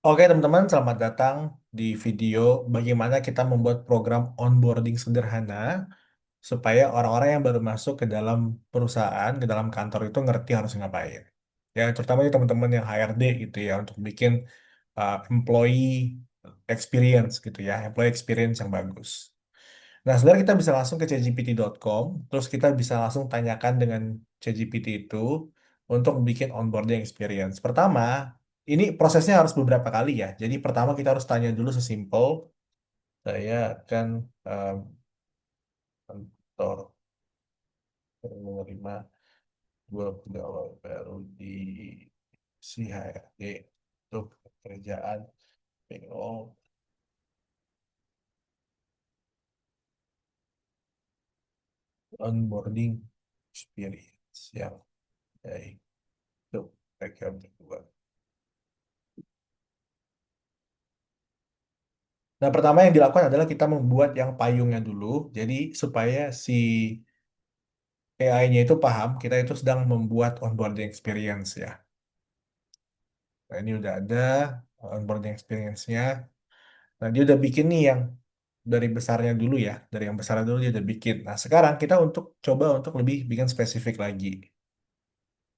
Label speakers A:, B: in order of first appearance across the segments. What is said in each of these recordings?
A: Oke teman-teman, selamat datang di video bagaimana kita membuat program onboarding sederhana supaya orang-orang yang baru masuk ke dalam perusahaan, ke dalam kantor itu ngerti harus ngapain. Ya, terutama ya teman-teman yang HRD gitu ya, untuk bikin employee experience gitu ya, employee experience yang bagus. Nah, sebenarnya kita bisa langsung ke chatgpt.com, terus kita bisa langsung tanyakan dengan ChatGPT itu untuk bikin onboarding experience. Pertama, ini prosesnya harus beberapa kali ya. Jadi pertama kita harus tanya dulu sesimpel, saya akan um, kantor menerima dua pegawai baru di si HRD untuk pekerjaan payroll onboarding experience yang baik untuk mereka berdua. Nah, pertama yang dilakukan adalah kita membuat yang payungnya dulu. Jadi supaya si AI-nya itu paham kita itu sedang membuat onboarding experience ya. Nah, ini udah ada onboarding experience-nya. Nah, dia udah bikin nih yang dari besarnya dulu ya. Dari yang besarnya dulu dia udah bikin. Nah, sekarang kita untuk coba untuk lebih bikin spesifik lagi.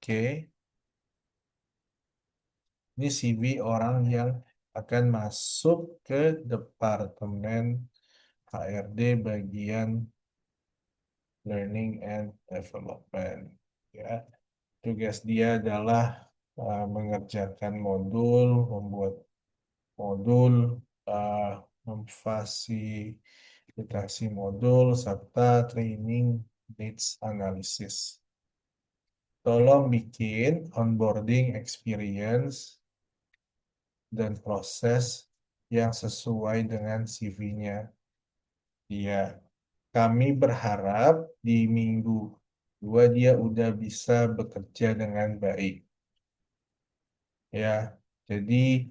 A: Oke, ini CV orang yang akan masuk ke departemen HRD bagian Learning and Development. Ya, tugas dia adalah mengerjakan modul, membuat modul, uh, memfasilitasi modul, serta training needs analysis. Tolong bikin onboarding experience dan proses yang sesuai dengan CV-nya. Dia, kami berharap di minggu dua dia udah bisa bekerja dengan baik. Ya, jadi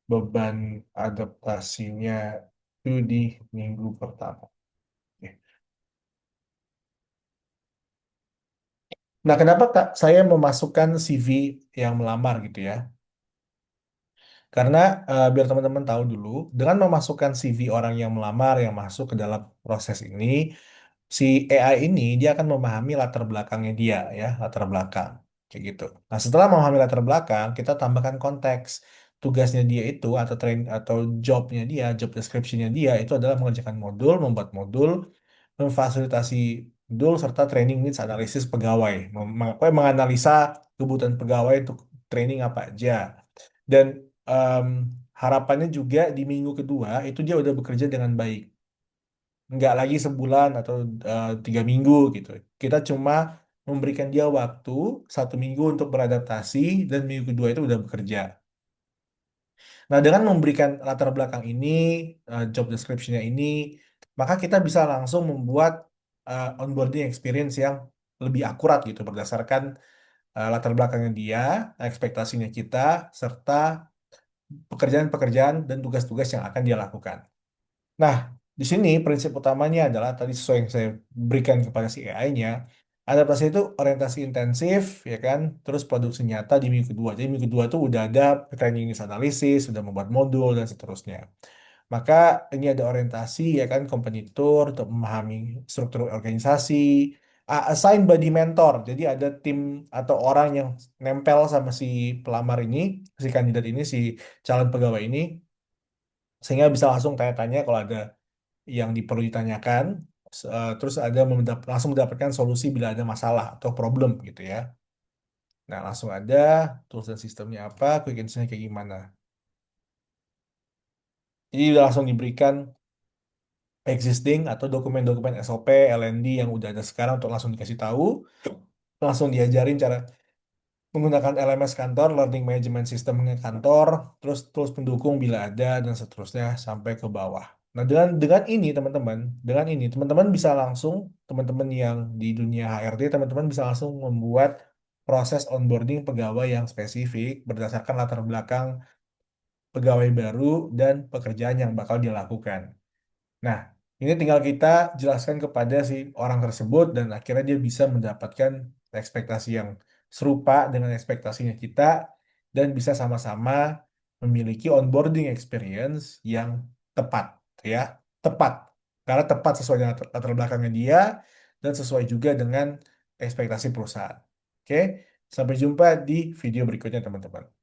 A: beban adaptasinya itu di minggu pertama. Oke. Nah, kenapa Kak saya memasukkan CV yang melamar gitu ya? Karena biar teman-teman tahu dulu, dengan memasukkan CV orang yang melamar yang masuk ke dalam proses ini, si AI ini dia akan memahami latar belakangnya dia ya, latar belakang kayak gitu. Nah, setelah memahami latar belakang, kita tambahkan konteks. Tugasnya dia itu atau atau jobnya dia, job description-nya dia itu adalah mengerjakan modul, membuat modul, memfasilitasi modul serta training needs analisis pegawai, menganalisa kebutuhan pegawai untuk training apa aja. Dan em, harapannya juga di minggu kedua itu dia udah bekerja dengan baik, nggak lagi sebulan atau 3 minggu gitu. Kita cuma memberikan dia waktu 1 minggu untuk beradaptasi dan minggu kedua itu udah bekerja. Nah, dengan memberikan latar belakang ini, job description-nya ini, maka kita bisa langsung membuat onboarding experience yang lebih akurat gitu berdasarkan latar belakangnya dia, ekspektasinya kita, serta pekerjaan-pekerjaan dan tugas-tugas yang akan dia lakukan. Nah, di sini prinsip utamanya adalah tadi sesuai yang saya berikan kepada si AI-nya, adaptasi itu orientasi intensif, ya kan, terus produksi nyata di minggu kedua. Jadi minggu kedua itu udah ada training needs analysis, sudah membuat modul dan seterusnya. Maka ini ada orientasi, ya kan, company tour untuk memahami struktur organisasi, assign body mentor. Jadi ada tim atau orang yang nempel sama si pelamar ini, si kandidat ini, si calon pegawai ini, sehingga bisa langsung tanya-tanya kalau ada yang perlu ditanyakan, terus ada langsung mendapatkan solusi bila ada masalah atau problem gitu ya. Nah, langsung ada tools dan sistemnya apa, quick answer kayak gimana. Jadi udah langsung diberikan existing atau dokumen-dokumen SOP, LND yang udah ada sekarang untuk langsung dikasih tahu, langsung diajarin cara menggunakan LMS kantor, Learning Management System kantor, terus tools pendukung bila ada dan seterusnya sampai ke bawah. Nah, dengan ini teman-teman, dengan ini teman-teman bisa langsung teman-teman yang di dunia HRD, teman-teman bisa langsung membuat proses onboarding pegawai yang spesifik berdasarkan latar belakang pegawai baru dan pekerjaan yang bakal dilakukan. Nah, ini tinggal kita jelaskan kepada si orang tersebut dan akhirnya dia bisa mendapatkan ekspektasi yang serupa dengan ekspektasinya kita dan bisa sama-sama memiliki onboarding experience yang tepat, ya, tepat. Karena tepat sesuai dengan latar belakangnya dia dan sesuai juga dengan ekspektasi perusahaan. Oke, sampai jumpa di video berikutnya, teman-teman.